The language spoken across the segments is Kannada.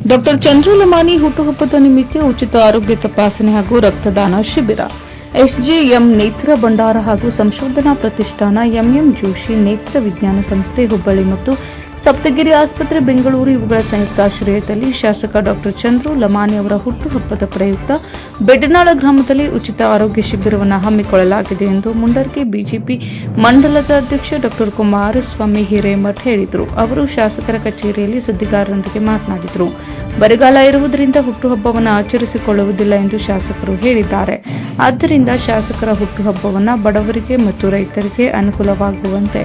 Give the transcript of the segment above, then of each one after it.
ಡಾಕ್ಟರ್ ಚಂದ್ರು ಲಮಾನಿ ಹುಟ್ಟುಹಬ್ಬದ ನಿಮಿತ್ತ ಉಚಿತ ಆರೋಗ್ಯ ತಪಾಸಣೆ ಹಾಗೂ ರಕ್ತದಾನ ಶಿಬಿರ. ಎಸ್ಜೆಎಂ ನೇತ್ರ ಭಂಡಾರ ಹಾಗೂ ಸಂಶೋಧನಾ ಪ್ರತಿಷ್ಠಾನ, ಎಂಎಂ ಜೋಶಿ ನೇತ್ರ ವಿಜ್ಞಾನ ಸಂಸ್ಥೆ ಹುಬ್ಬಳ್ಳಿ ಮತ್ತು ಸಪ್ತಗಿರಿ ಆಸ್ಪತ್ರೆ ಬೆಂಗಳೂರು ಇವುಗಳ ಸಂಯುಕ್ತಾಶ್ರಯದಲ್ಲಿ ಶಾಸಕ ಡಾಕ್ಟರ್ ಚಂದ್ರು ಲಮಾನಿ ಅವರ ಹುಟ್ಟುಹಬ್ಬದ ಪ್ರಯುಕ್ತ ಬೆಡ್ಡನಾಳ ಗ್ರಾಮದಲ್ಲಿ ಉಚಿತ ಆರೋಗ್ಯ ಶಿಬಿರವನ್ನು ಹಮ್ಮಿಕೊಳ್ಳಲಾಗಿದೆ ಎಂದು ಮುಂಡರ್ಗಿ ಬಿಜೆಪಿ ಮಂಡಲದ ಅಧ್ಯಕ್ಷ ಡಾಕ್ಟರ್ ಕುಮಾರಸ್ವಾಮಿ ಹಿರೇಮಠ ಹೇಳಿದರು. ಅವರು ಶಾಸಕರ ಕಚೇರಿಯಲ್ಲಿ ಸುದ್ದಿಗಾರರೊಂದಿಗೆ ಮಾತನಾಡಿದರು. ಬರಗಾಲ ಇರುವುದರಿಂದ ಹುಟ್ಟುಹಬ್ಬವನ್ನು ಆಚರಿಸಿಕೊಳ್ಳುವುದಿಲ್ಲ ಎಂದು ಶಾಸಕರು ಹೇಳಿದ್ದಾರೆ. ಆದ್ದರಿಂದ ಶಾಸಕರ ಹುಟ್ಟುಹಬ್ಬವನ್ನು ಬಡವರಿಗೆ ಮತ್ತು ರೈತರಿಗೆ ಅನುಕೂಲವಾಗುವಂತೆ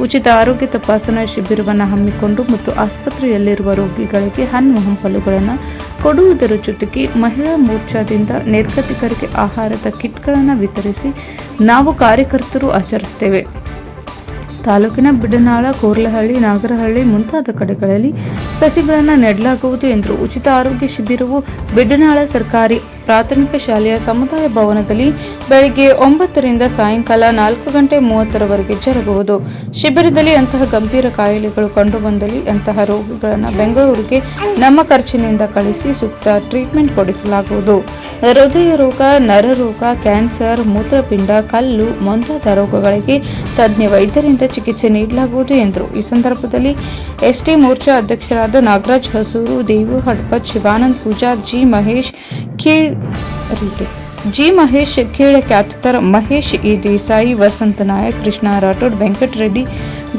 ಉಚಿತ ಆರೋಗ್ಯ ತಪಾಸಣಾ ಶಿಬಿರವನ್ನು ಹಮ್ಮಿಕೊಂಡು ಮತ್ತು ಆಸ್ಪತ್ರೆಯಲ್ಲಿರುವ ರೋಗಿಗಳಿಗೆ ಹಣ್ಣು ಹಂಪಲುಗಳನ್ನು ಕೊಡುವುದರ ಜೊತೆಗೆ ಮಹಿಳಾ ಮೋರ್ಚಾದಿಂದ ನಿರ್ಗತಿಕರಿಗೆ ಆಹಾರದ ಕಿಟ್ಗಳನ್ನು ವಿತರಿಸಿ ನಾವು ಕಾರ್ಯಕರ್ತರು ಆಚರಿಸುತ್ತೇವೆ. ತಾಲೂಕಿನ ಬಿಡನಾಳ, ಕೋರ್ಲಹಳ್ಳಿ, ನಾಗರಹಳ್ಳಿ ಮುಂತಾದ ಕಡೆಗಳಲ್ಲಿ ಸಸಿಗಳನ್ನು ನೆಡಲಾಗುವುದು ಎಂದರು. ಉಚಿತ ಆರೋಗ್ಯ ಶಿಬಿರವು ಬಿಡನಾಳ ಸರ್ಕಾರಿ ಪ್ರಾಥಮಿಕ ಶಾಲೆಯ ಸಮುದಾಯ ಭವನದಲ್ಲಿ ಬೆಳಗ್ಗೆ 9 ರಿಂದ ಸಾಯಂಕಾಲ 4:30 ಜರುಗುವುದು. ಶಿಬಿರದಲ್ಲಿ ಅಂತಹ ಗಂಭೀರ ಕಾಯಿಲೆಗಳು ಕಂಡುಬಂದಲ್ಲಿ ಅಂತಹ ರೋಗಿಗಳನ್ನು ಬೆಂಗಳೂರಿಗೆ ನಮ್ಮ ಖರ್ಚಿನಿಂದ ಕಳಿಸಿ ಸೂಕ್ತ ಟ್ರೀಟ್ಮೆಂಟ್ ಕೊಡಿಸಲಾಗುವುದು. ಹೃದಯ ರೋಗ, ನರರೋಗ, ಕ್ಯಾನ್ಸರ್, ಮೂತ್ರಪಿಂಡ, ಕಲ್ಲು ಮುಂತಾದ ರೋಗಗಳಿಗೆ ತಜ್ಞ ವೈದ್ಯರಿಂದ ಚಿಕಿತ್ಸೆ ನೀಡಲಾಗುವುದು ಎಂದರು. ಈ ಸಂದರ್ಭದಲ್ಲಿ ಎಸ್ಟಿ ಮೋರ್ಚಾ ಅಧ್ಯಕ್ಷರಾದ ನಾಗರಾಜ್ ಹಸೂರು, ದೇವು ಹಡ್ಪತ್, ಶಿವಾನಂದ್ ಪೂಜಾರ್, ಜಿ ಮಹೇಶ್ ಕೀಳ ಕ್ಯಾತಕರ್, ಮಹೇಶ್ ಇ ದೇಸಾಯಿ, ವಸಂತ ನಾಯಕ್, ಕೃಷ್ಣ ರಾಠೋಡ್, ವೆಂಕಟರೆಡ್ಡಿ,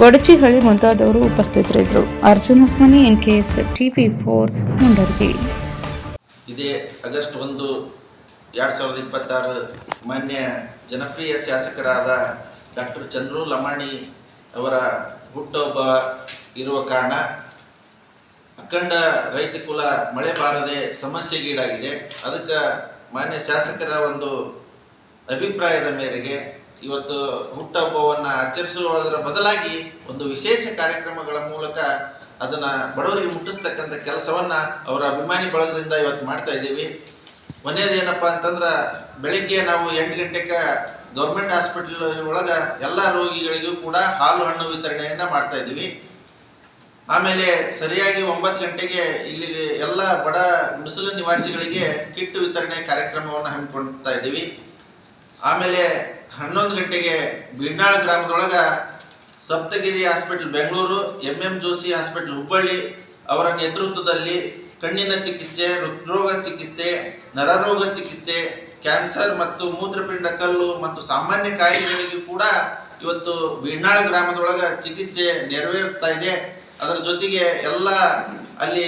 ಗೊಡಚಿಹಳ್ಳಿ ಮುಂತಾದವರು ಉಪಸ್ಥಿತರಿದ್ದರು. Arjun Hosmani, NKS TV4 Mundargi. ಇದೇ ಆಗಸ್ಟ್ 1, 2026 ಮಾನ್ಯ ಜನಪ್ರಿಯ ಶಾಸಕರಾದ ಡಾಕ್ಟರ್ ಚಂದ್ರು ಲಮಾಣಿ ಅವರ ಹುಟ್ಟುಹಬ್ಬ ಇರುವ ಕಾರಣ ಅಖಂಡ ರೈತ ಕುಲ ಮಳೆ ಬಾರದೆ ಸಮಸ್ಯೆಗೀಡಾಗಿದೆ. ಅದಕ್ಕೆ ಮಾನ್ಯ ಶಾಸಕರ ಒಂದು ಅಭಿಪ್ರಾಯದ ಮೇರೆಗೆ ಇವತ್ತು ಹುಟ್ಟುಹಬ್ಬವನ್ನು ಆಚರಿಸುವುದರ ಬದಲಾಗಿ ಒಂದು ವಿಶೇಷ ಕಾರ್ಯಕ್ರಮಗಳ ಮೂಲಕ ಅದನ್ನು ಬಡವರಿಗೆ ಮುಟ್ಟಿಸ್ತಕ್ಕಂಥ ಕೆಲಸವನ್ನು ಅವರ ಅಭಿಮಾನಿ ಬಳಗದಿಂದ ಇವತ್ತು ಮಾಡ್ತಾ ಇದ್ದೀವಿ. ಕೊನೆಯದೇನಪ್ಪ ಅಂತಂದ್ರೆ ಬೆಳಗ್ಗೆ ನಾವು 8 ಗಂಟೆಗೆ ಗೌರ್ಮೆಂಟ್ ಹಾಸ್ಪಿಟಲ್ ಒಳಗೆ ಎಲ್ಲ ರೋಗಿಗಳಿಗೂ ಕೂಡ ಹಾಲು ಹಣ್ಣು ವಿತರಣೆಯನ್ನು ಮಾಡ್ತಾ ಇದ್ದೀವಿ. ಆಮೇಲೆ ಸರಿಯಾಗಿ 9 ಗಂಟೆಗೆ ಇಲ್ಲಿ ಎಲ್ಲ ಬಡ ಗುಡಿಸಲು ನಿವಾಸಿಗಳಿಗೆ ಕಿಟ್ ವಿತರಣೆ ಕಾರ್ಯಕ್ರಮವನ್ನು ಹಮ್ಮಿಕೊಳ್ತಾ ಇದ್ದೀವಿ. ಆಮೇಲೆ 11 ಗಂಟೆಗೆ ಬೀಡ್ನಾಳ ಗ್ರಾಮದೊಳಗೆ Saptagiri hospital Bengaluru, MM Joshi hospital Hubballi ಅವರ ನೇತೃತ್ವದಲ್ಲಿ ಕಣ್ಣಿನ ಚಿಕಿತ್ಸೆ, ಹೃದ್ರೋಗ ಚಿಕಿತ್ಸೆ, ನರರೋಗ ಚಿಕಿತ್ಸೆ, ಕ್ಯಾನ್ಸರ್ ಮತ್ತು ಮೂತ್ರಪಿಂಡ ಕಲ್ಲು ಮತ್ತು ಸಾಮಾನ್ಯ ಕಾಯಿಲೆಗಳಿಗೂ ಕೂಡ ಇವತ್ತು ಬೀಡ್ನಾಳ ಗ್ರಾಮದೊಳಗೆ ಚಿಕಿತ್ಸೆ ನೆರವೇರ್ತಾ ಇದೆ. ಅದರ ಜೊತೆಗೆ ಎಲ್ಲ ಅಲ್ಲಿ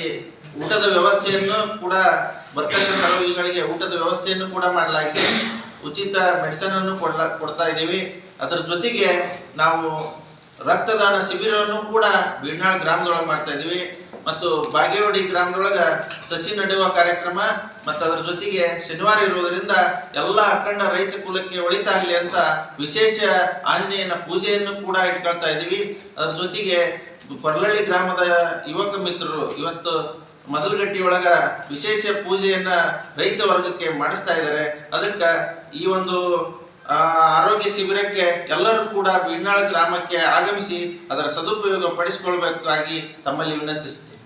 ಊಟದ ವ್ಯವಸ್ಥೆಯನ್ನು ಕೂಡ ಬರ್ತಕ್ಕಂಥ ರೋಗಿಗಳಿಗೆ ಊಟದ ವ್ಯವಸ್ಥೆಯನ್ನು ಕೂಡ ಮಾಡಲಾಗಿದೆ. ಉಚಿತ ಮೆಡಿಸನ್ ಅನ್ನು ಕೊಡ್ತಾ ಇದ್ದೀವಿ. ಅದರ ಜೊತೆಗೆ ನಾವು ರಕ್ತದಾನ ಶಿಬಿರವನ್ನು ಕೂಡ ಬೀಡ್ನಾಳ ಗ್ರಾಮದೊಳಗೆ ಮಾಡ್ತಾ ಇದ್ದೀವಿ ಮತ್ತು ಬಾಗೇವಾಡಿ ಗ್ರಾಮದೊಳಗೆ ಸಸಿ ನೆಡುವ ಕಾರ್ಯಕ್ರಮ ಮತ್ತು ಅದರ ಜೊತೆಗೆ ಶನಿವಾರ ಇರುವುದರಿಂದ ಎಲ್ಲ ಅಖಂಡ ರೈತ ಕುಲಕ್ಕೆ ಒಳಿತಾಗಲಿ ಅಂತ ವಿಶೇಷ ಆಂಜನೇಯನ ಪೂಜೆಯನ್ನು ಕೂಡ ಇಟ್ಕೊಳ್ತಾ ಇದ್ದೀವಿ. ಅದರ ಜೊತೆಗೆ ಕೊರ್ಲಹಳ್ಳಿ ಗ್ರಾಮದ ಯುವಕ ಮಿತ್ರರು ಇವತ್ತು ಮೊದಲಗಟ್ಟಿ ಒಳಗ ವಿಶೇಷ ಪೂಜೆಯನ್ನ ರೈತ ವರ್ಗಕ್ಕೆ ಮಾಡಿಸ್ತಾ ಇದ್ದಾರೆ. ಅದಕ್ಕೆ ಈ ಒಂದು ಆರೋಗ್ಯ ಶಿಬಿರಕ್ಕೆ ಎಲ್ಲರೂ ಕೂಡ ಬೀಡ್ನಾಳ ಗ್ರಾಮಕ್ಕೆ ಆಗಮಿಸಿ ಅದರ ಸದುಪಯೋಗ ಪಡಿಸಿಕೊಳ್ಬೇಕಾಗಿ ತಮ್ಮಲ್ಲಿ ವಿನಂತಿಸ್ತೀನಿ.